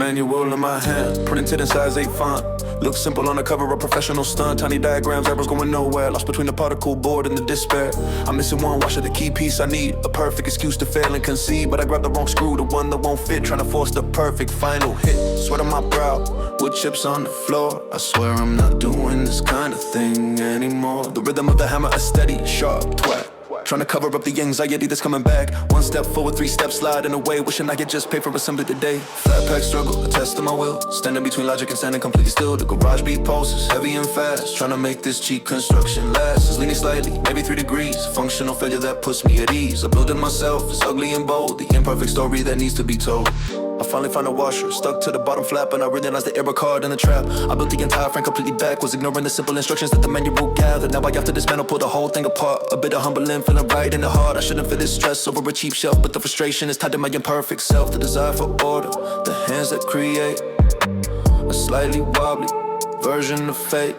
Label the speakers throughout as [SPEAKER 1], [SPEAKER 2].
[SPEAKER 1] Manual in my hand, printed in size 8 font. Looks simple on the cover, a professional stunt. Tiny diagrams, arrows going nowhere. Lost between the particle board and the despair. I'm missing one wash of the key piece I need. A perfect excuse to fail and concede, but I grabbed the wrong screw, the one that won't fit. Trying to force the perfect final hit. Sweat on my brow, wood chips on the floor. I swear I'm not doing this kind of thing anymore. The rhythm of the hammer, a steady, sharp twat. Trying to cover up the anxiety that's coming back. One step forward, 3 steps sliding away. Wishing I could just pay for assembly today. Flat pack struggle, a test of my will. Standing between logic and standing completely still. The garage beat pulses, heavy and fast. Trying to make this cheap construction last. It's leaning slightly, maybe 3 degrees. Functional failure that puts me at ease. I build it myself, it's ugly and bold. The imperfect story that needs to be told. I finally found a washer, stuck to the bottom flap, and I realized the error card in the trap. I built the entire frame completely backwards, ignoring the simple instructions that the manual gathered. Now I have to dismantle, pull the whole thing apart. A bit of humbling, feeling right in the heart. I shouldn't feel this stress over a cheap shelf, but the frustration is tied to my imperfect self. The desire for order, the hands that create a slightly wobbly version of fate.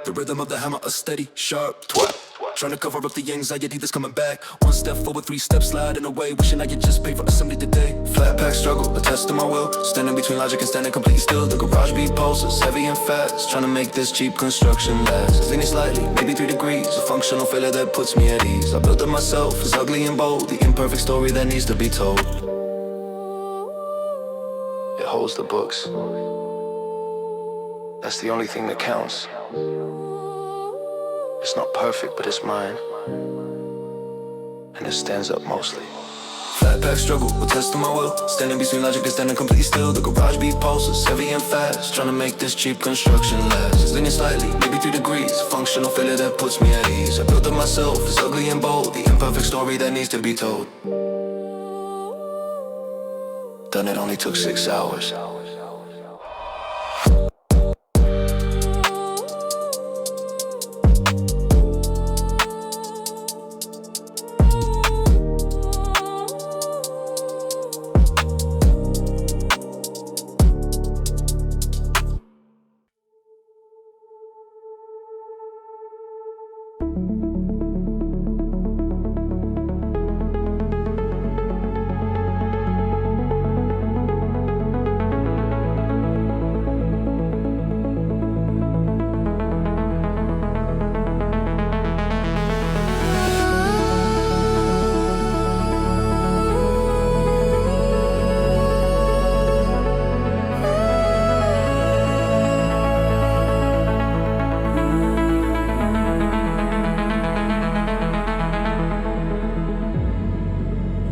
[SPEAKER 1] The rhythm of the hammer, a steady, sharp twat. Trying to cover up the anxiety that's coming back. One step forward, 3 steps sliding away. Wishing I could just pay for assembly today. Flat pack struggle, a test of my will. Standing between logic and standing completely still. The garage beat pulses, heavy and fast. Trying to make this cheap construction last. Leaning slightly, maybe 3 degrees. A functional failure that puts me at ease. I built it myself, it's ugly and bold. The imperfect story that needs to be told. It holds the books. That's the only thing that counts. It's not perfect, but it's mine. And it stands up mostly. Flat pack struggle, a test of my will. Standing between logic and standing completely still. The garage beat pulses, heavy and fast. Trying to make this cheap construction last. Leaning slightly, maybe 3 degrees. Functional failure that puts me at ease. I built it myself, it's ugly and bold. The imperfect story that needs to be told. Done it only took 6 hours.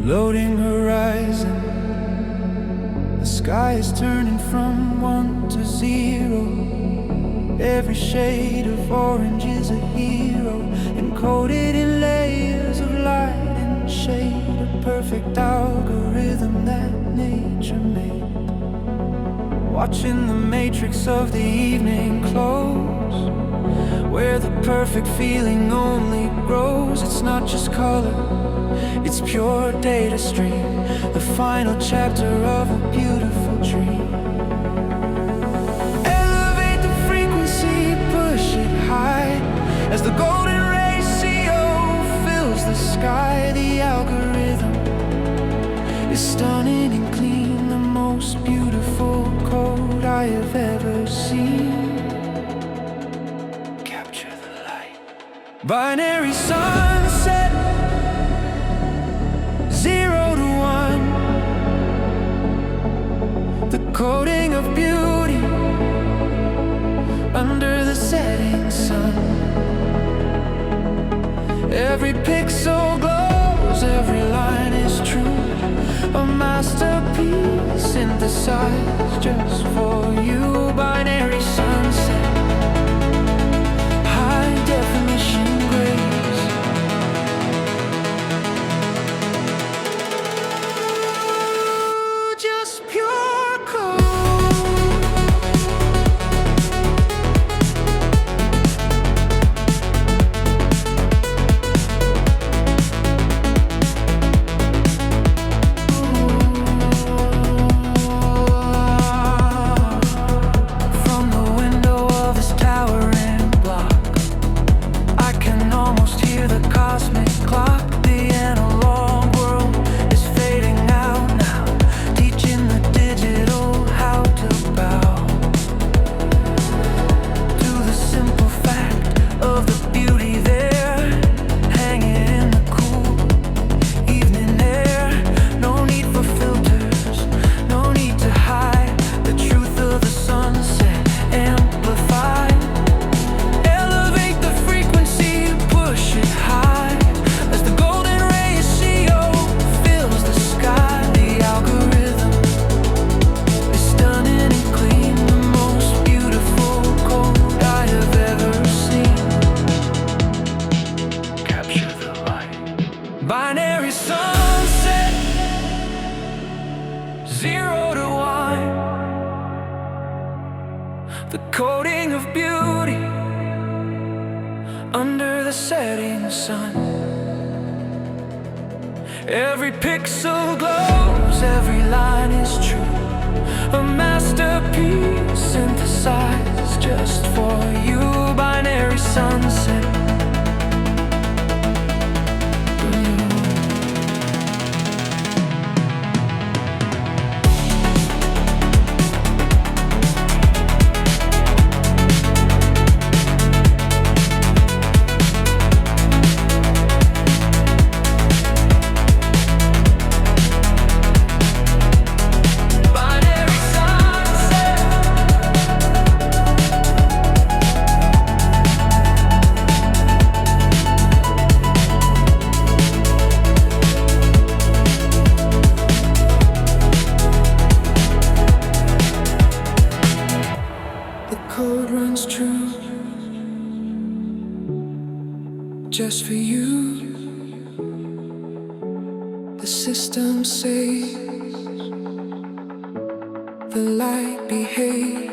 [SPEAKER 2] Loading horizon. The sky is turning from 1 to 0. Every shade of orange is a hero, encoded in layers of light and shade. A perfect algorithm that nature made. Watching the matrix of the evening close, where the perfect feeling only grows. It's not just color, it's pure data stream, the final chapter of a beautiful dream. Elevate the frequency, push it high, as the golden ratio fills the sky. The algorithm is stunning and clean, the most beautiful code I have ever seen. Capture the light. Binary sunset, 0 to 1. The coding of beauty under the setting sun. Every pixel glows, every line is true. A masterpiece synthesized just for you. Binary sunset, high definition grace. Just pure code. the coating of beauty under the setting sun. Every pixel glows, every line is true, a masterpiece synthesized just for you. Binary sunset. Code runs true, just for you. The system saves, the light behaves.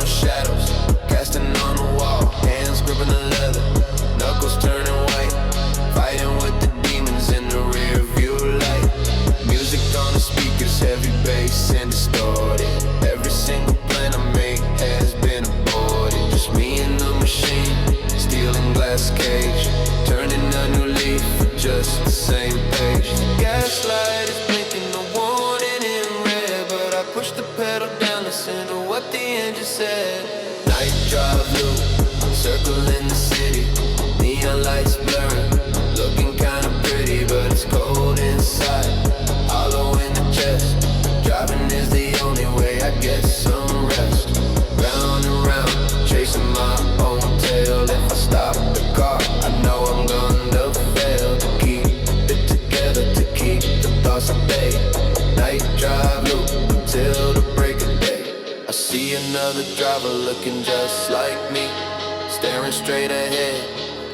[SPEAKER 1] on shadows, casting on the wall, hands gripping the leather, knuckles turning white, fighting with the demons in the rear view light. Music on the speakers, heavy bass and distorted. Every single plan I make has been aborted. Just me and the machine, steel and glass cage, turning a new leaf for just the same page. The gaslight is blinking, the warning in red, but I push the pedal down, listen to what the engine said. Night drive loop, circling the city, neon lights blurring, looking kinda pretty, but it's cold inside, hollow in the chest. Driving is the only way I get some rest. Round and round, chasing my own tail. If I stop the car, I know I'm gonna fail. To keep it together, to keep the thoughts at bay. Night drive loop until the break of day. I see another driver looking just like me, staring straight ahead,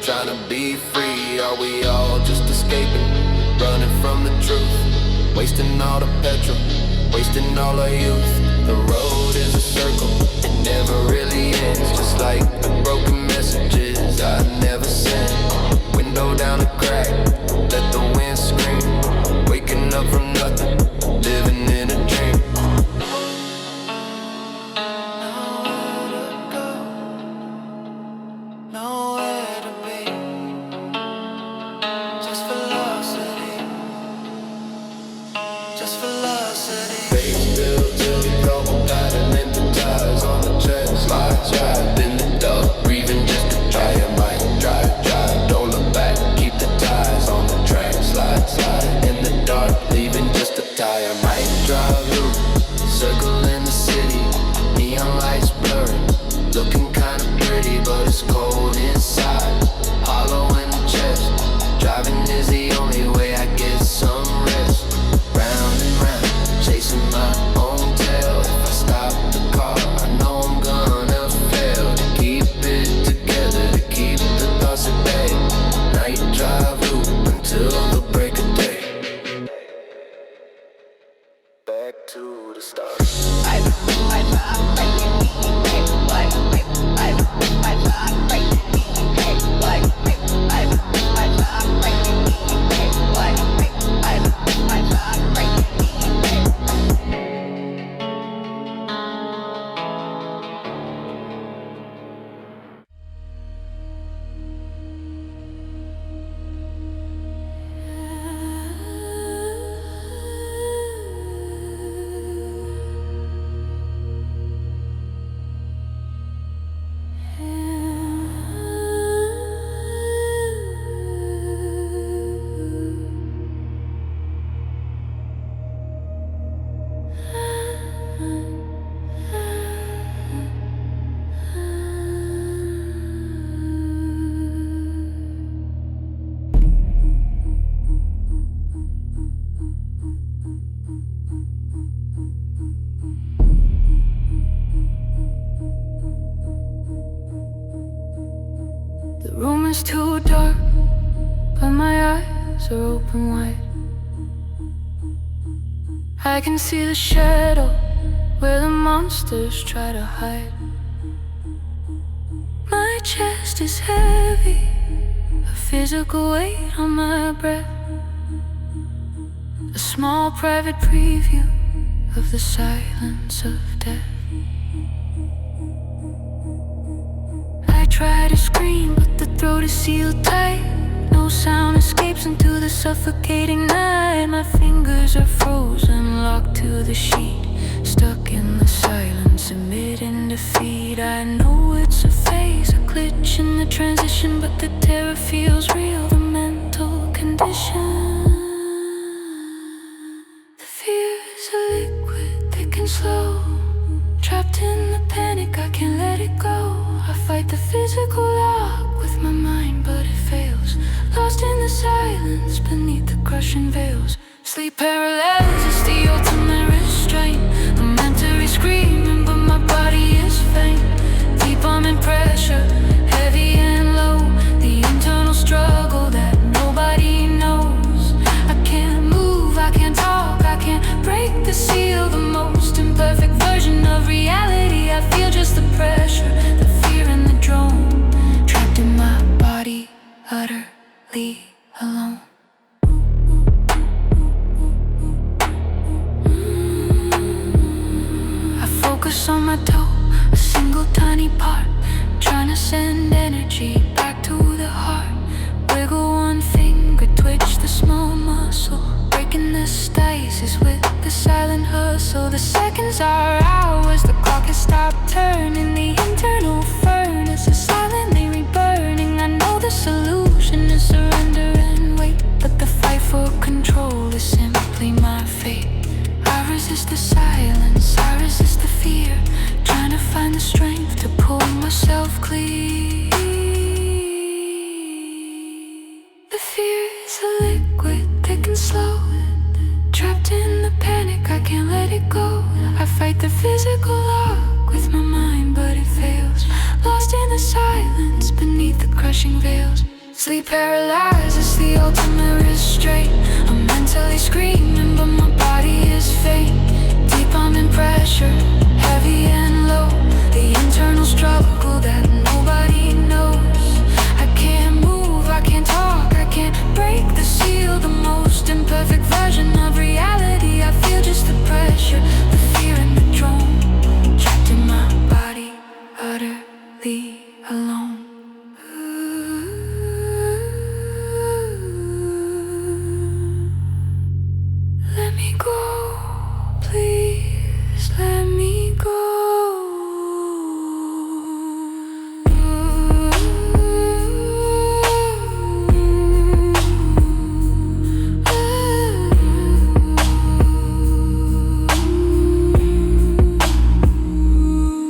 [SPEAKER 1] trying to be free. Are we all just escaping, running from the truth, wasting all the petrol, wasting all our youth? The road is a circle, it never really ends, just like the broken messages I never sent. Window down a crack, let the wind scream, waking up from nothing, living in a dream. Nowhere to be, just velocity, just velocity. Face built till the double died and then the tires on the jet. Slide, drive in the dark, breathing just to try. I might drive, don't look back, keep the tires on the track. Slide in the dark, leaving just a tire. Might drive loop, circle in the city, neon lights blurring, looking kinda pretty, but it's cold inside, hollow in the chest. Driving is the only way I get some rest. Round and round, chasing my own tail. If I stop the car, I know I'm gonna fail. To keep it together, to keep the thoughts at bay. Night drive loop until the break of day. Back to the start. The room is too dark, but my eyes are open wide. I can see the shadow where the monsters try to hide. My chest is heavy, a physical weight on my breath, a small private preview of the silence of death. I try to scream, but the throat is sealed tight. No sound escapes into the suffocating night. My fingers are frozen, locked to the sheet, stuck in the silence, admitting defeat. I know it's a phase, a glitch in the transition, but the terror feels real, the mental condition. The fear is a liquid, thick and slow, trapped in the panic, I can't let it go. I fight the physical lock with my mind, but it fails. Lost in the silence beneath the crushing veils. Sleep paralyzed is the ultimate restraint. I'm meant to be screaming, but my body is faint. Deep bombing pressure, heavy and low. The internal struggle that nobody knows. I can't move, I can't talk, I can't break the seal. The most imperfect version of reality, I feel just the pressure.
[SPEAKER 2] focus on my toe, a single tiny part, trying to send energy back to the heart. Wiggle one finger, twitch the small muscle, breaking the stasis with the silent hustle. The seconds are hours, the clock has stopped turning. The internal furnace is silently reburning. I know the solution is surrender and wait, but the fight for control is simply my fate. I resist the silence, I resist the fear, trying to find the strength to pull myself clear. The fear is a liquid, thick and slow, trapped in the panic, I can't let it go. I fight the physical lock with my mind, but it fails. Lost in the silence beneath the crushing veils. Sleep paralyzes the ultimate restraint. I'm mentally screaming, but my body is faint. Deep I'm in pressure, heavy and low, the internal struggle that nobody knows. I can't move, I can't talk, I can't break the seal. The most imperfect version of reality, I feel just the pressure, the fear and the drone, trapped in my body, utterly alone. Let me go, please let me go.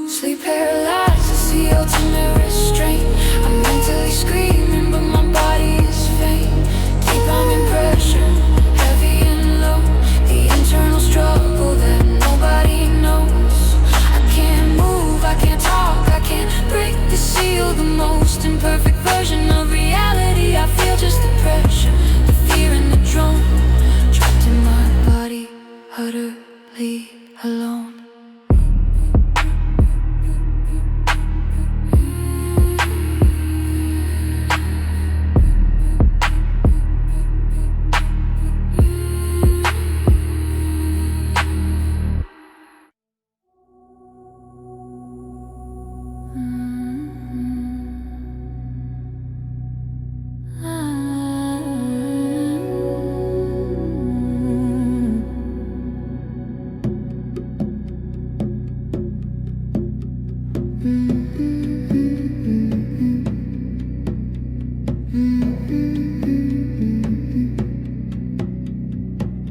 [SPEAKER 2] Sleep paralyzes the ultimate restraint. I'm mentally screaming, but my body is faint. Deep I'm in pressure, heavy and low, the internal struggle that nobody knows. I can't move, I can't talk, I can't break the seal. The most imperfect version of reality, I feel just the pressure, the fear and the drone, trapped in my body, utterly alone.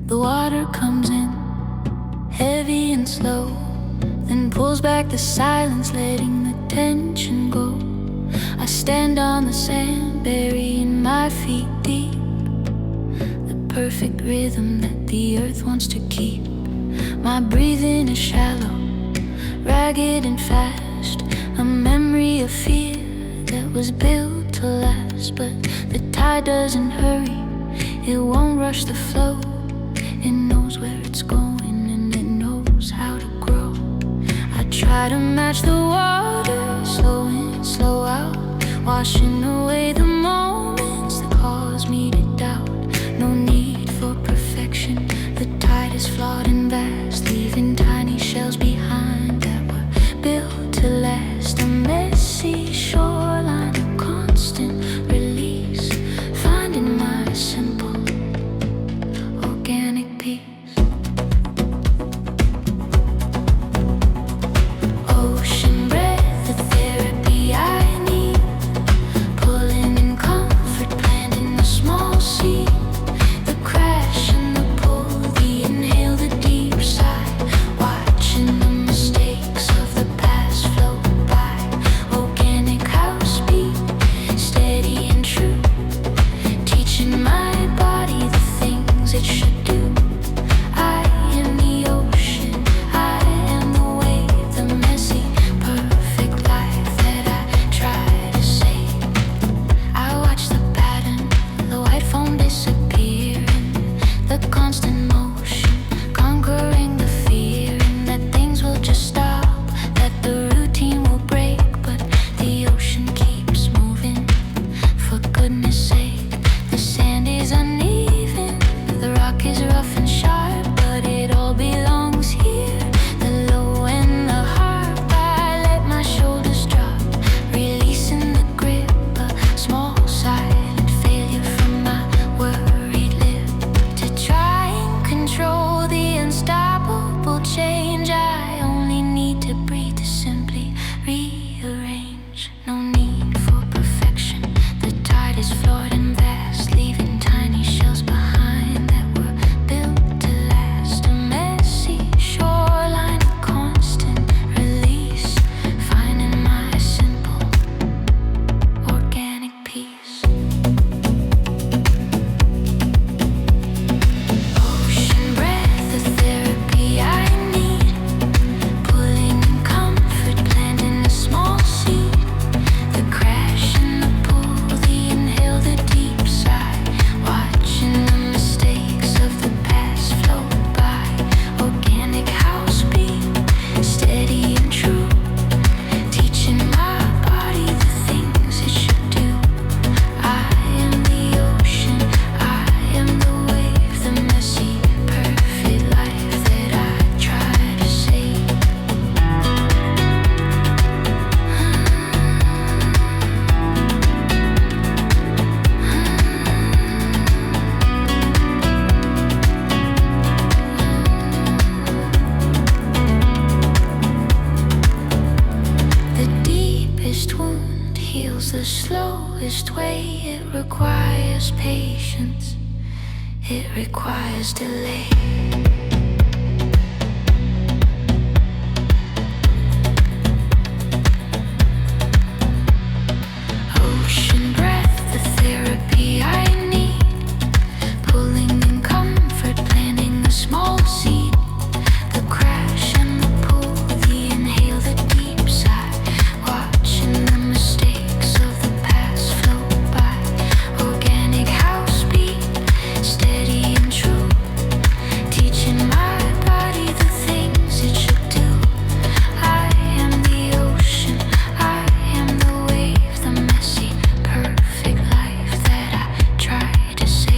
[SPEAKER 2] The water comes in, heavy and slow, then pulls back the silence, letting the tension go. I stand on the sand, burying my feet deep, the perfect rhythm that the earth wants to keep. My breathing is shallow, ragged and fast, a memory of fear that was built to last. But the tide doesn't hurry, it won't rush the flow. It knows where it's going and it knows how to grow. I try to match the water, slow in, slow out, washing away the moments that cause me to doubt. No need for perfection, the tide is flawed and vast, leaving tiny shells behind that were built to last. A messy shoreline, a constant release, finding my simple organic peace. Ocean breath, the therapy I need, pulling in comfort, planting a small seed. The crash and the pull, the inhale, the deep sigh, slowest way. It requires patience, it requires delay. Ocean breath, the therapy I need. Pulling in comfort, planting a small seed. The crash and the pull, the inhale, the deep sigh. Watching the mistakes of the past float by. Organic house beat, steady and true. Teaching my body the things it should do. I am the ocean, I am the wave, the messy, perfect life that I try to save.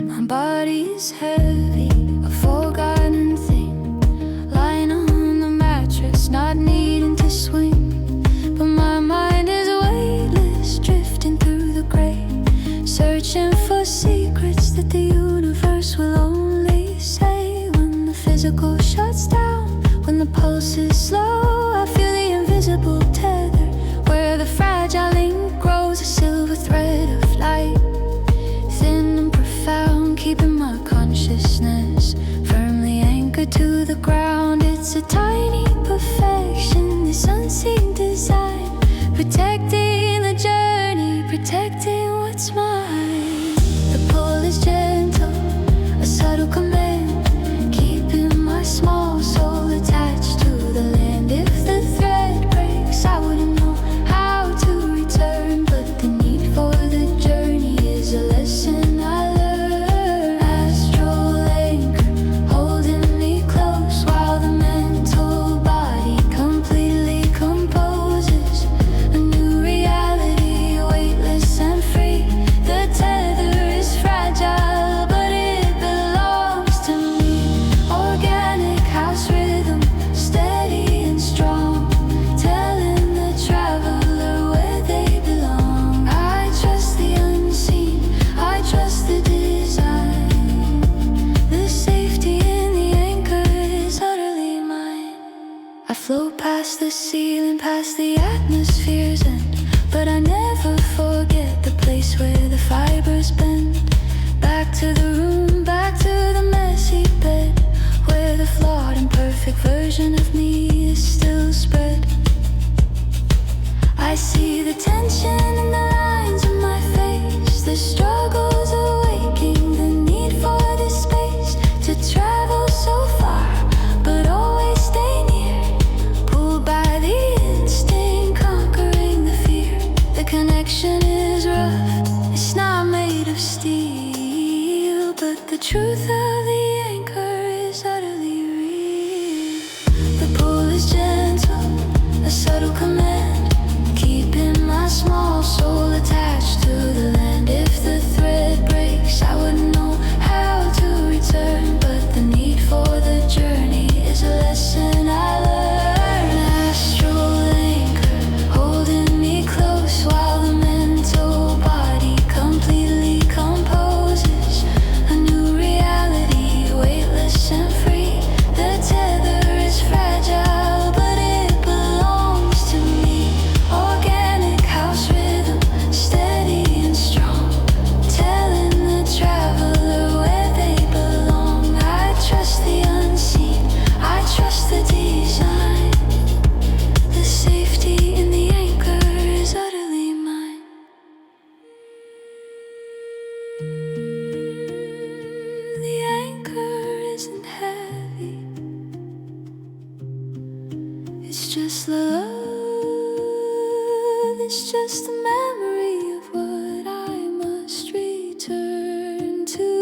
[SPEAKER 2] My body's heavy, a forgotten thing, lying on the mattress, not needing to swing. But my mind is weightless, drifting through the gray, searching for secrets that the universe will only say. When the physical shuts down, when the pulse is slow, I feel the invisible tether, where the fragile link grows, a silver thread of light, thin and profound, keeping my consciousness firmly anchored to the ground. It's a tiny perfection, this unseen design, protecting the journey, protecting what's mine. The pull is gentle, a subtle command, keeping my small soul attached to the land. If the thread breaks, I wouldn't know how to return, but the need for the journey is a lesson I learned. Astral anchor, holding me close while the mental body completely composes a new reality, weightless and free. The tether is fragile, but it belongs to me. Organic house rhythm, steady and strong, telling the traveler where they belong. I trust the unseen, I trust the design. The safety in the anchor is utterly mine. I float past the ceiling, past the atmosphere's end, but I never forget the place where the fibers bend. Back to the room, back to the messy bed, where the flawed and perfect version of me is still spread. I see the tension in the lines of my face, the struggles awaking, the need for this space to travel so far, but always stay near. Pulled by the instinct, conquering the fear. The connection is rough, it's not made of steel, but the truth of the anchor is utterly real. The pull is gentle, a subtle command, keeping my small soul attached to the land. If the thread breaks, I wouldn't know how to return, but the need for the journey is a lesson I learned. Astral anchor, holding me close while the mental body completely composes a new reality, this love is just a memory of what I must return to.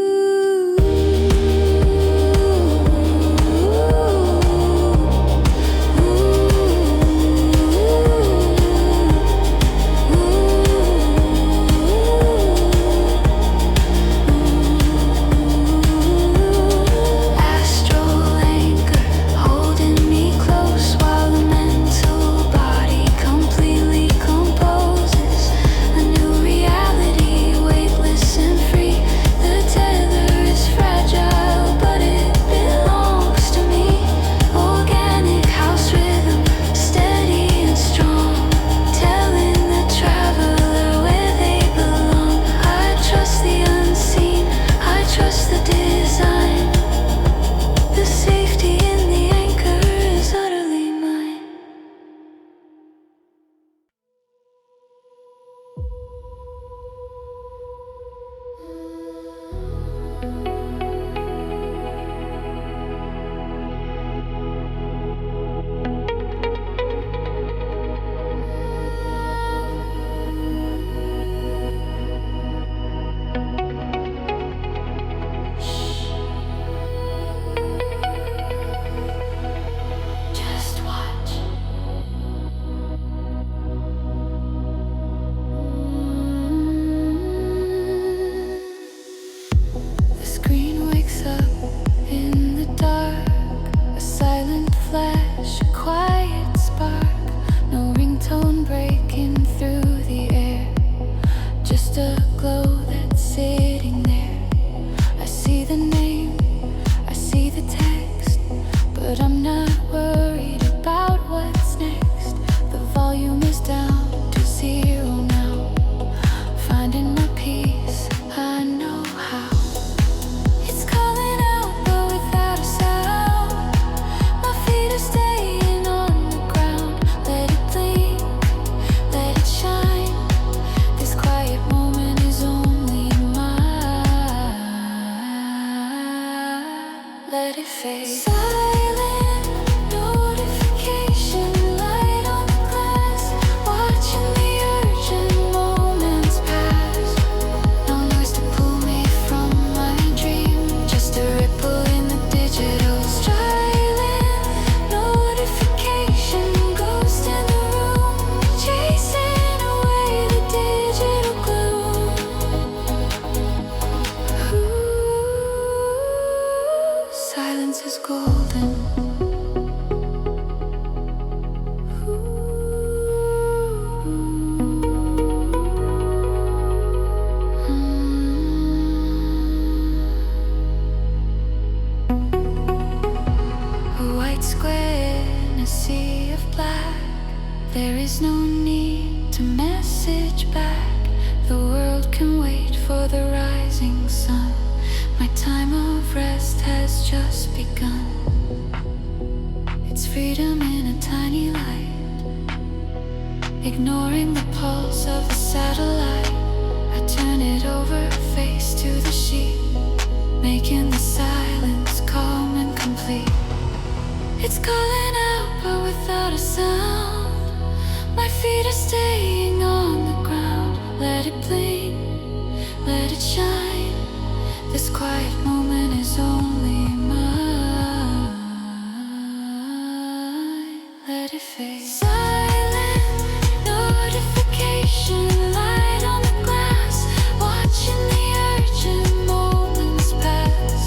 [SPEAKER 3] Ignoring the pulse of the satellite, I turn it over, face to the sheet, making the silence calm and complete. It's calling out but without a sound. My feet are staying on the ground. Let it blink, let it shine. This quiet moment is only mine. Let it fade. Silent notification, light on the glass, watching the urgent moments pass.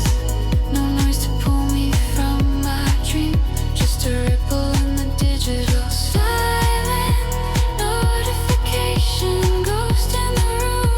[SPEAKER 3] No noise to pull me from my dream, just a ripple in the digital. Silent notification, ghost in the room.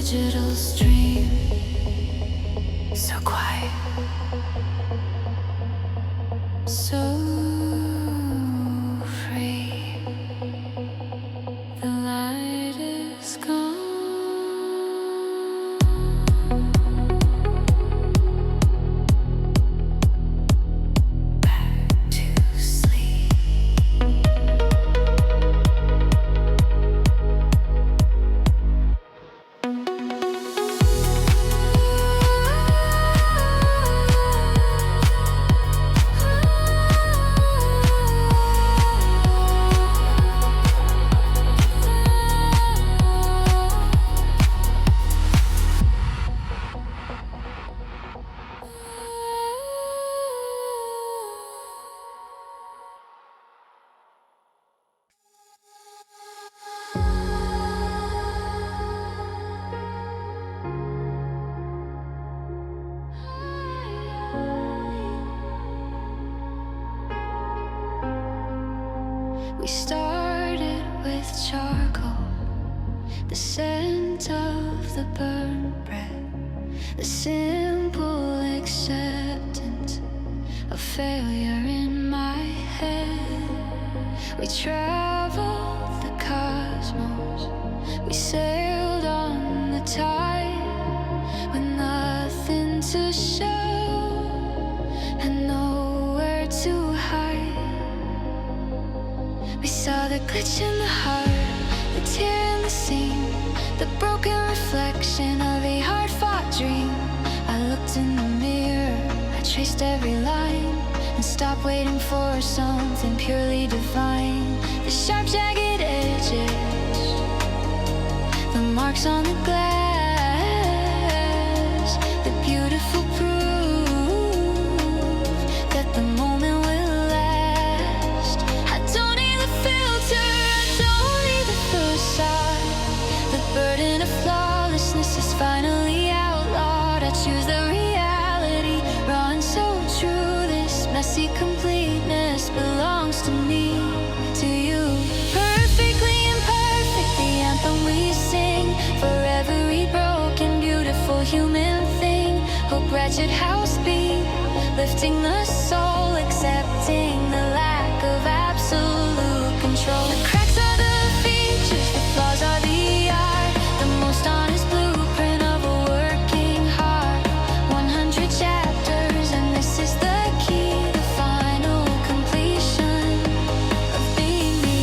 [SPEAKER 3] digital stream. So quiet, so free. The light is gone. Back to sleep. We started with charcoal, the scent of the burnt bread, the simple acceptance of failure in my head. We traveled the cosmos, we sailed on the tide, with nothing to show and nowhere to hide. We saw the glitch in the heart, the tear in the seam, the broken reflection of a hard-fought dream. I looked in the mirror, I traced every line, and stopped waiting for something purely divine. The sharp, jagged edges, the marks on the glass, the beautiful proof that the moment will last. I don't need the filter, I don't need the facade. The burden of flawlessness is finally outlawed. I choose the reality, raw and so true. This messy completeness belongs to me, to you. Perfectly imperfect, the anthem we sing for every broken, beautiful human thing. Hope wretched house beat, lifting the soul, accepting the lack of absolute control. The cracks are the features, the flaws are the art, the most honest blueprint of a working heart. 100 chapters, and this is the key, the final completion of being me.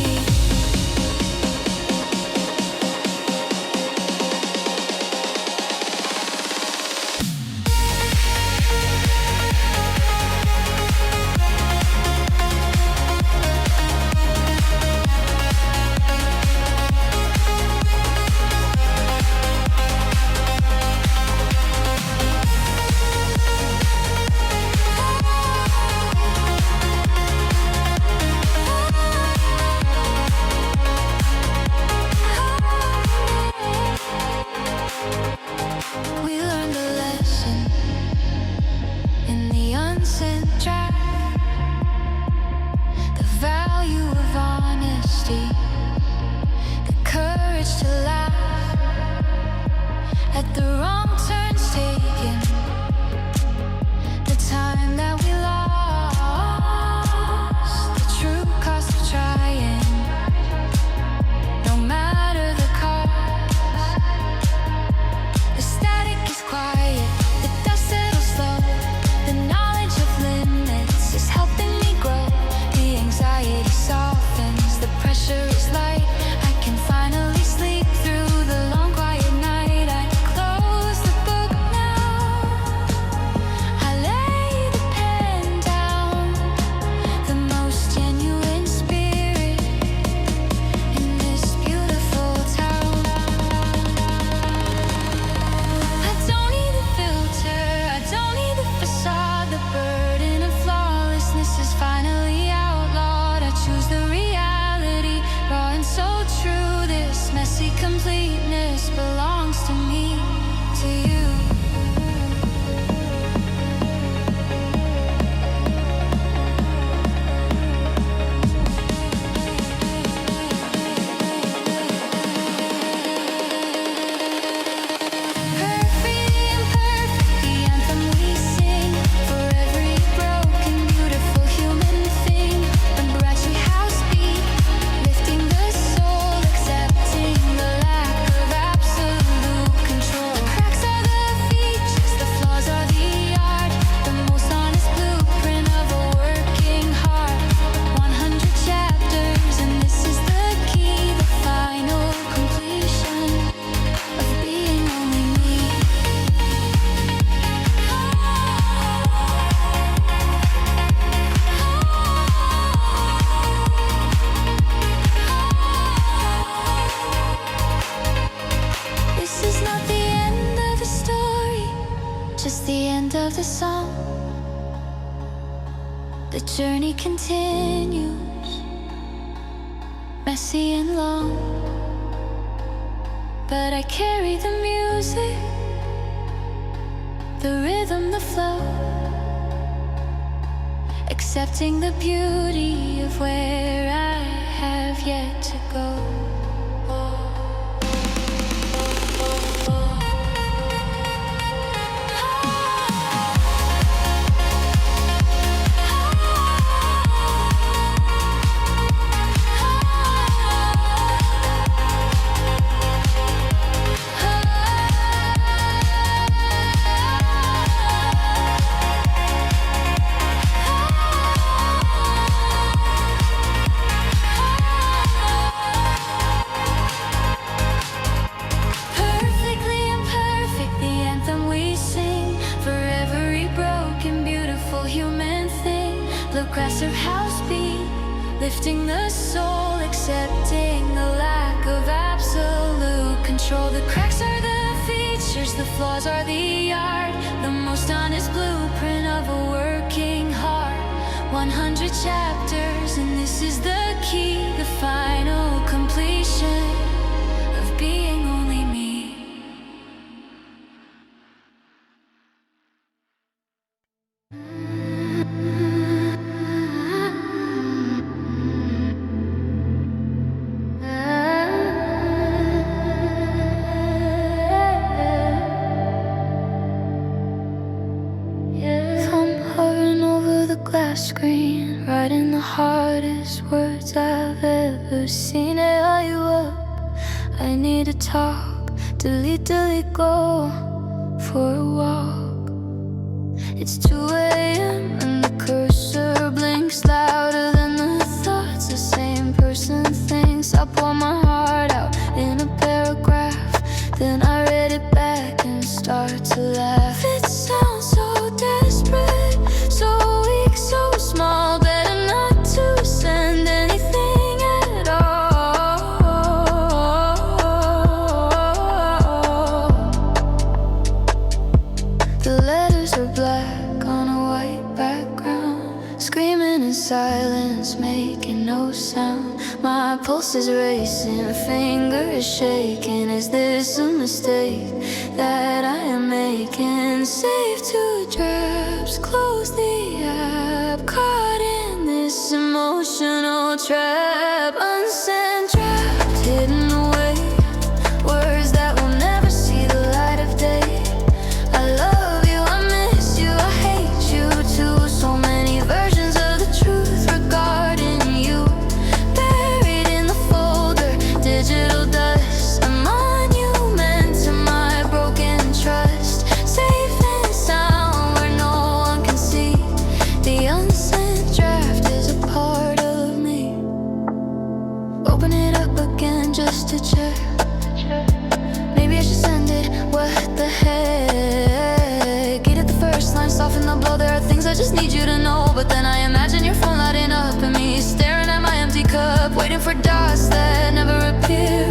[SPEAKER 3] just the end of the song. The journey continues, messy and long, but I carry the music, the rhythm, the flow, accepting the beauty of where I have yet to go. Bluegrass or house beat, lifting the soul, accepting the lack of absolute control. The cracks are the features, the flaws are the art, the most honest blueprint of a working heart. 100 chapters, and this is the key, the final completion of being only me. Screen, writing the hardest words I've ever seen. Hey, are you up? I need to talk. Delete, go for a walk. It's 2 a.m. and the cursor blinks louder than the thoughts the same person thinks. I pour my heart out in a paragraph, then I read it back and start to laugh. It sounds so desperate, so weak, so small, better not to send anything at all. The letters are black on a white background, screaming in silence, making no sound. My pulse is racing, fingers shaking. Is this a mistake that I am making? Save 2 drafts, close the app, caught in this emotional trap. Unsent draft, hidden away, words that will never see the light of day. I love you, I miss you, I hate you too. So many versions of the truth regarding you, buried in the folder, digital dust, a monument to my broken trust. Safe and sound where no one can see. The unsent draft is a part of me. Open it up again just to check. Maybe I should send it, what the heck. Get at the first line, soften the blow. There are things I just need you to know, but then I imagine your phone lighting up and me staring at my empty cup, waiting for dots that never appear.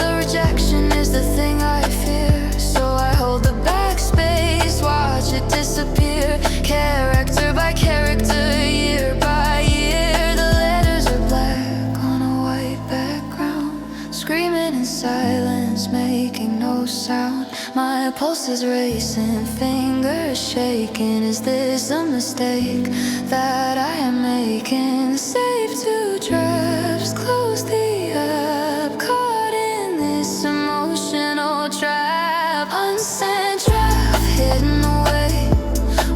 [SPEAKER 3] The rejection is the thing I fear, so I hold the backspace, watch it disappear. Character by character, year by year. The letters are black on a white background, screaming in silence, making no sound. My pulse is racing, fingers shaking. Is this a mistake that I am making? Save 2 drafts, close the app, caught in this emotional trap. Unsent draft, hidden away,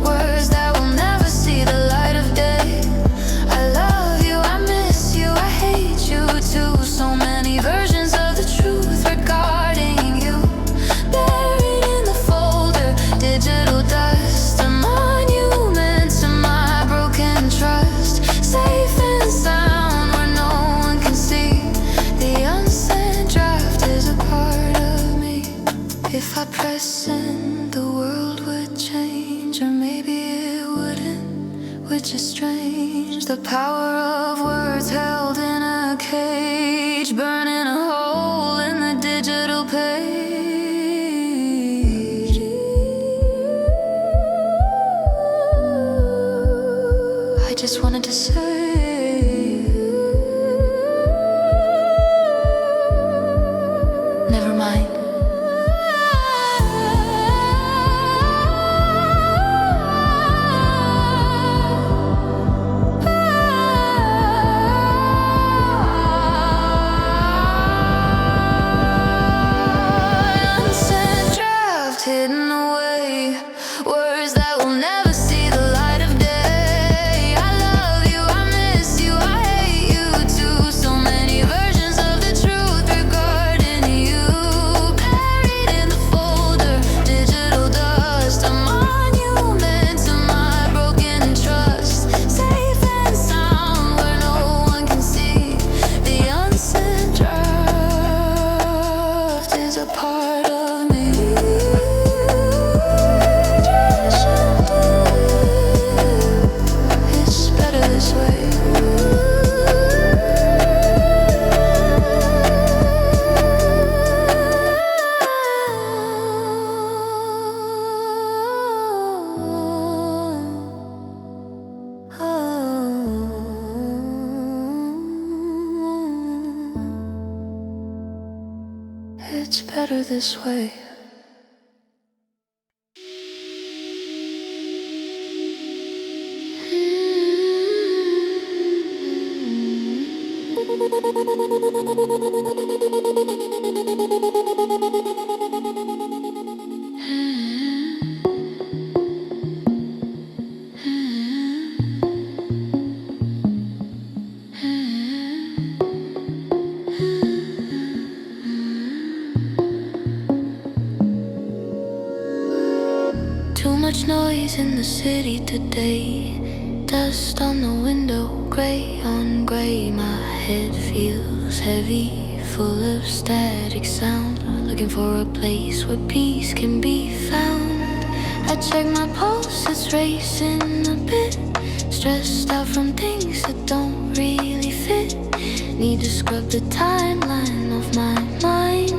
[SPEAKER 3] words that will never see the light of day. I love you, I miss you, I hate you too. So many versions of the truth regarding you, buried in the folder, digital dust, a monument to my broken trust. Safe and sound where no one can see. The unsent draft is a part of me. If I press send, the world would change, or maybe it wouldn't, which is strange. The power of words held in a cage, burning a hole in the digital page. just wanted to say, never mind. Unsaid draft hidden away, words that will never see the light of day. I love you, I miss you, I hate you too. So many versions of the truth regarding you, buried in the folder, digital dust. A monument to my broken trust, safe and sound where no one can see. The unsent draft is a part of me. It's better this way. It's better this way. Too much noise in the city today. Dust on the window, gray on gray. My head feels heavy, full of static sound. Looking for a place where peace can be found. I check my pulse, it's racing a bit. Stressed out from things that don't really fit. Need to scrub the timeline of my mind.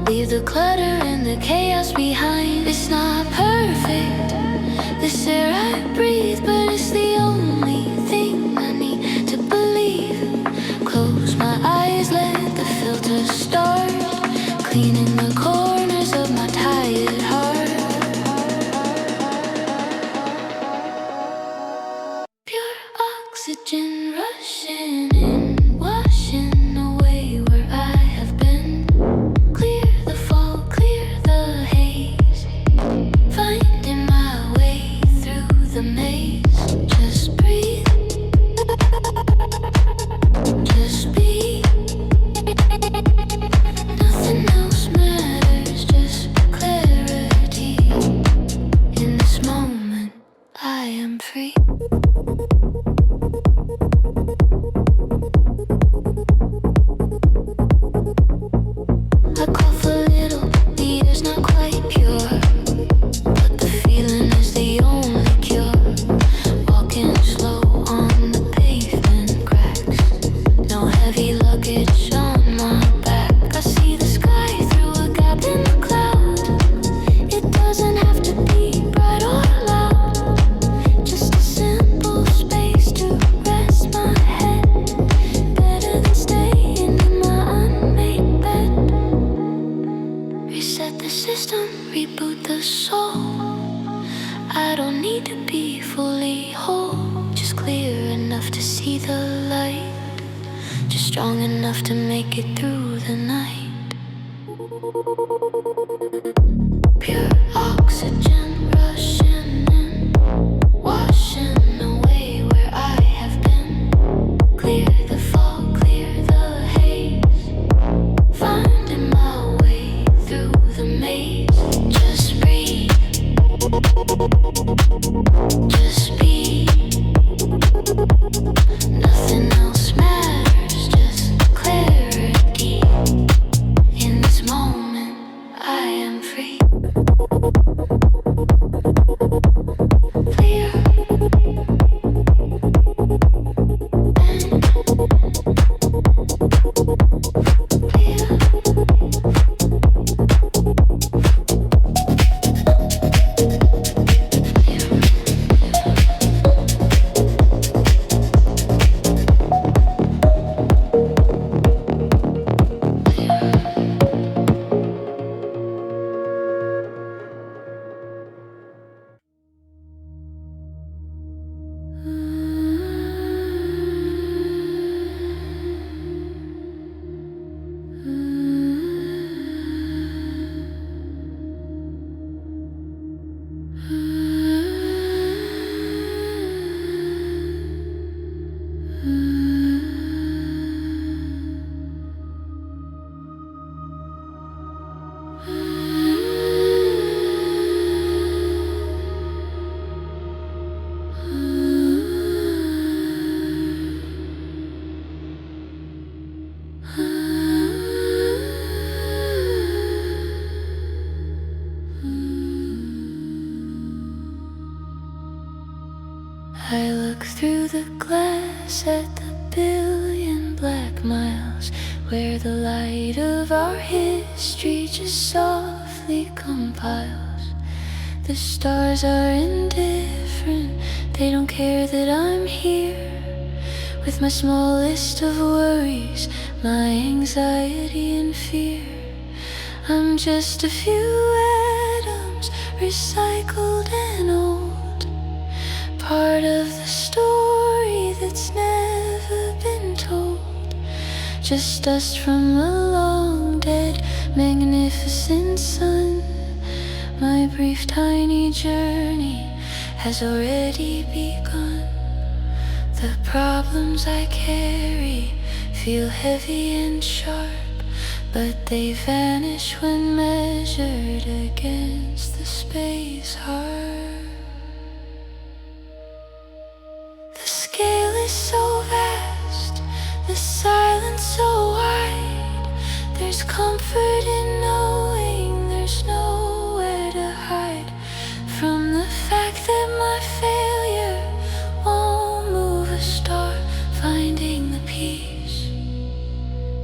[SPEAKER 3] Leave the clutter and the chaos behind. It's not perfect, this air I breathe, but it's the only thing I need to believe. Close my eyes, let the filter start, cleaning the corners of my tired heart. Pure oxygen rushing in, washing away where I have been. Clear the fog, clear the haze, finding my way through the maze. Just breathe, just be. Nothing else matters, just clarity. In this moment, I am free. I cough a little, the air's not quite pure, but the feeling is the only cure. Walking slow on the pavement cracks, no heavy luggage on my back. I see the sky through a gap in the cloud. It doesn't have to be bright or loud, just a simple space to rest my head. Better than staying in my unmade bed. Reset the system, reboot the soul. I don't need to be fully whole, just clear enough to see the light, just strong enough to make it through the night. Pure oxygen rushing in, washing away where I have been. Clear the fog, clear the haze, finding my way through the maze. Just breathe, just be. Nothing else matters, just clarity. In this moment, I am free. Clear and clear. I look through the glass at the billion black miles, where the light of our history just softly compiles. The stars are indifferent, they don't care that I'm here, with my small list of worries, my anxiety and fear. I'm just a few atoms, recycled and old, part of the story that's never been told. Just dust from a long dead, magnificent sun. My brief tiny journey has already begun. The problems I carry feel heavy and sharp, but they vanish when measured against the space heart. The scale is so vast, the silence so wide. There's comfort in knowing there's nowhere to hide from the fact that my failure won't move a star. Finding the peace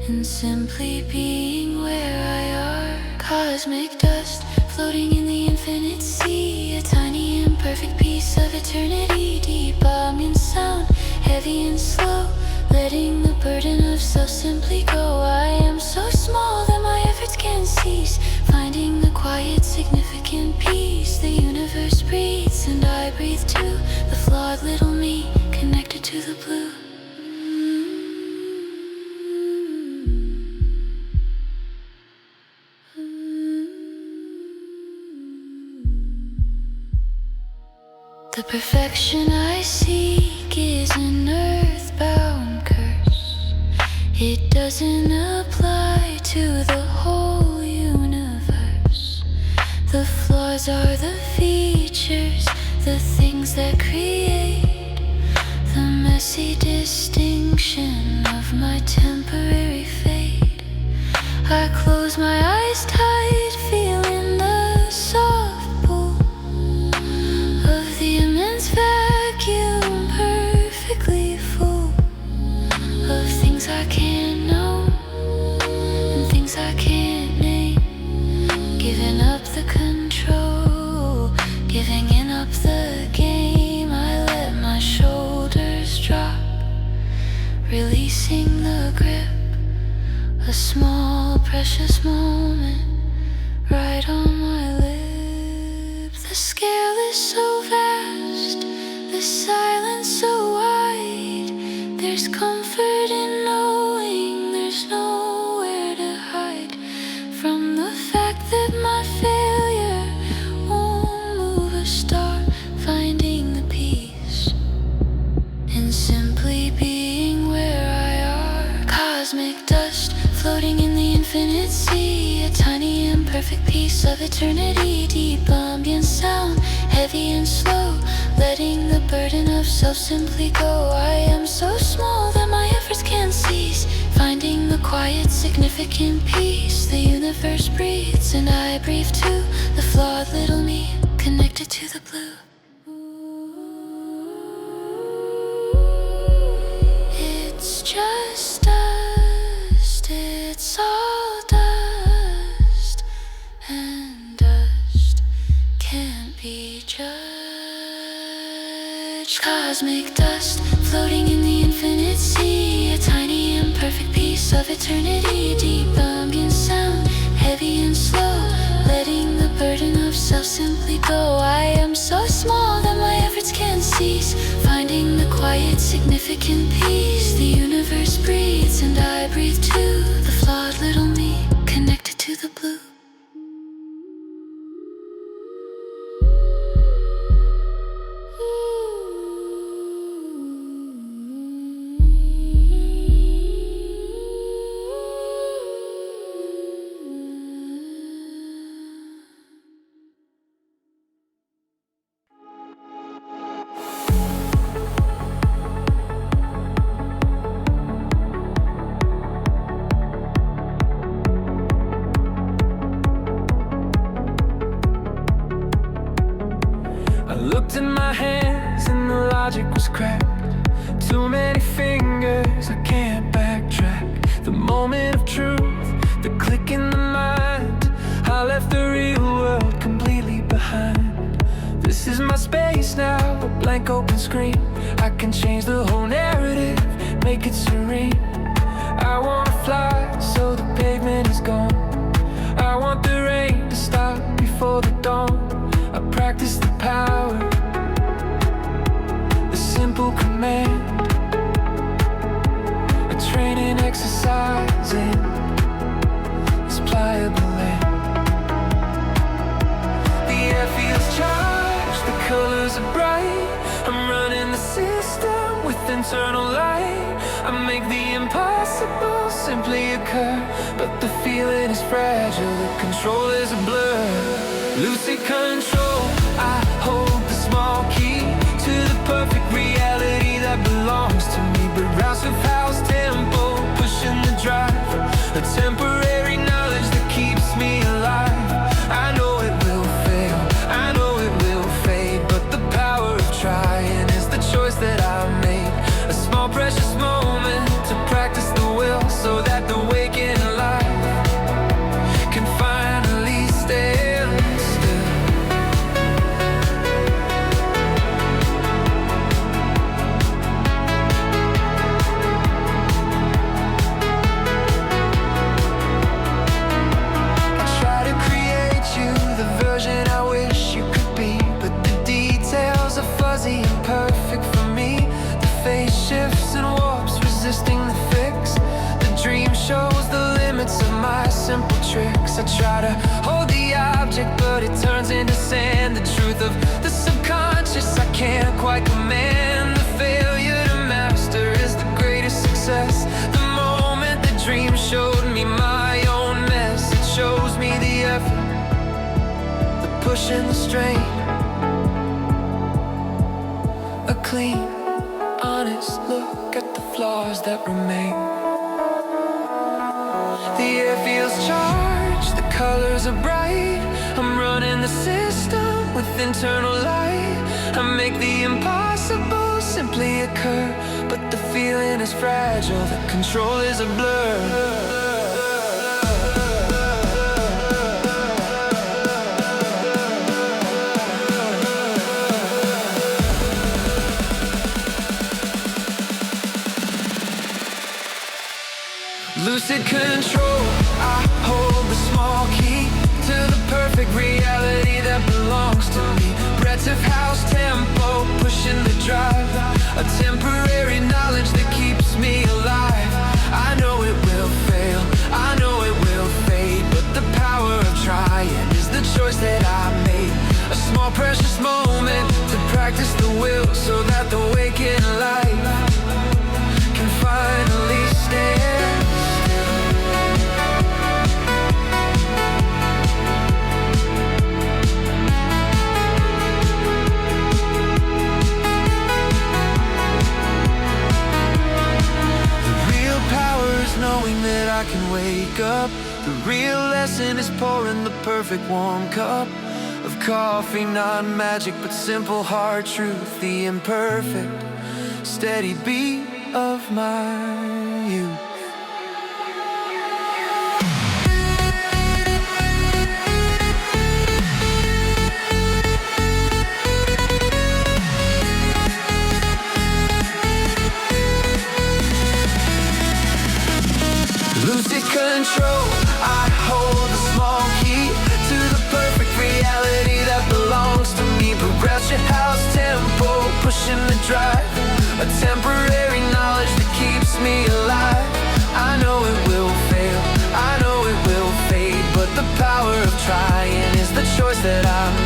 [SPEAKER 3] in simply being where I are. Cosmic dust floating in the infinite sea, a tiny imperfect piece of eternity. Deep ambient sound, heavy and slow, letting the burden of self simply go. I am so small that my efforts can't cease, finding the quiet significant peace the universe breathes and I breathe too. The flawed little me connected to the blue. The perfection I seek is an earthbound curse. It doesn't apply to the whole universe. The flaws are the features, the things that create the messy distinction of my temporary fate. I close my eyes tight, feeling the soft pull of the immense vacuum, perfectly full of things I can't know and things I can't name. Giving up the control, giving in up the game. I let my shoulders drop, releasing the grip. A small precious moment right on my lip. The scale is so vast, the silence so wide. There's comfort in knowing there's nowhere to hide from the fact that my failure won't move a star. Finding the peace in simply being where I are. Cosmic dust floating in the infinite sea, a tiny imperfect piece of eternity. Deep ambient sound, heavy and slow, letting the burden of self simply go. I am so small that my efforts can't cease, finding the quiet significant peace the universe breathes and I breathe too. The flawed little me connected to the blue. It's just dust, it's all dust, and dust can't be judged. Cosmic dust floating in the infinite sea, a tiny imperfect piece of eternity. Deep ambient sound, heavy and slow, letting the burden of self simply go. I am so small that my efforts can't cease, finding the quiet significant peace the universe breathes and I breathe too. The flawed little me connected to the blue.
[SPEAKER 2] Looked in my hands keys and the logic was cracked. Too many fingers, I can't backtrack. The moment of truth, the click in the mind. I left the real world completely behind. This is my space now, a blank open screen. I can change the whole narrative, make it serene. I wanna fly so the pavement is gone. I want the rain to stop before the dawn. I practice the power, the simple command. A training exercise in this pliable land. The air feels charged, the colors are bright. I'm running the system with internal light. I make the impossible simply occur, but the feeling is fragile, the control is a blur. Lucid control, I hold the small key to the perfect reality that belongs to me. But rouse of house tempo, pushing the drive, a temporary knowledge that keeps me alive. I know it will fail, I know it will fade, but the power of trying is the choice that I made. A small precious moment to practice the will, so that the waking life can finally stand still. I try to create you, the version I wish you could be, but the details are fuzzy and perfect for me. The face shifts and warps, resisting the fix. The dream shows the limits of my simple tricks. I try to hold the object, but it turns into sand. The truth of the subconscious I can't quite command. The failure to master is the greatest success. The moment the dream showed me my own mess, it shows me the effort, the push and the strain. A clean, honest look at the flaws that remain. The air feels charged, the colors are bright. I'm running the system with internal light. I make the impossible simply occur, but the feeling is fragile, the control is a blur. Lucid control, I hold the small key to the perfect reality that belongs to me. Breaths of house tempo, pushing the drive, a temporary knowledge that keeps me alive. I know it will fail, I know it will fade, but the power of trying is the choice that I made. A small precious moment to practice the will, so that the waking life can finally stand. Knowing that I can wake up. The real lesson is pouring the perfect warm cup of coffee, not magic but simple hard truth. The imperfect, steady beat of my youth. Lucid control, I hold the small key to the perfect reality that belongs to me. Progression house tempo, pushing the drive, a temporary knowledge that keeps me alive. I know it will fail, I know it will fade, but the power of trying is the choice that I made.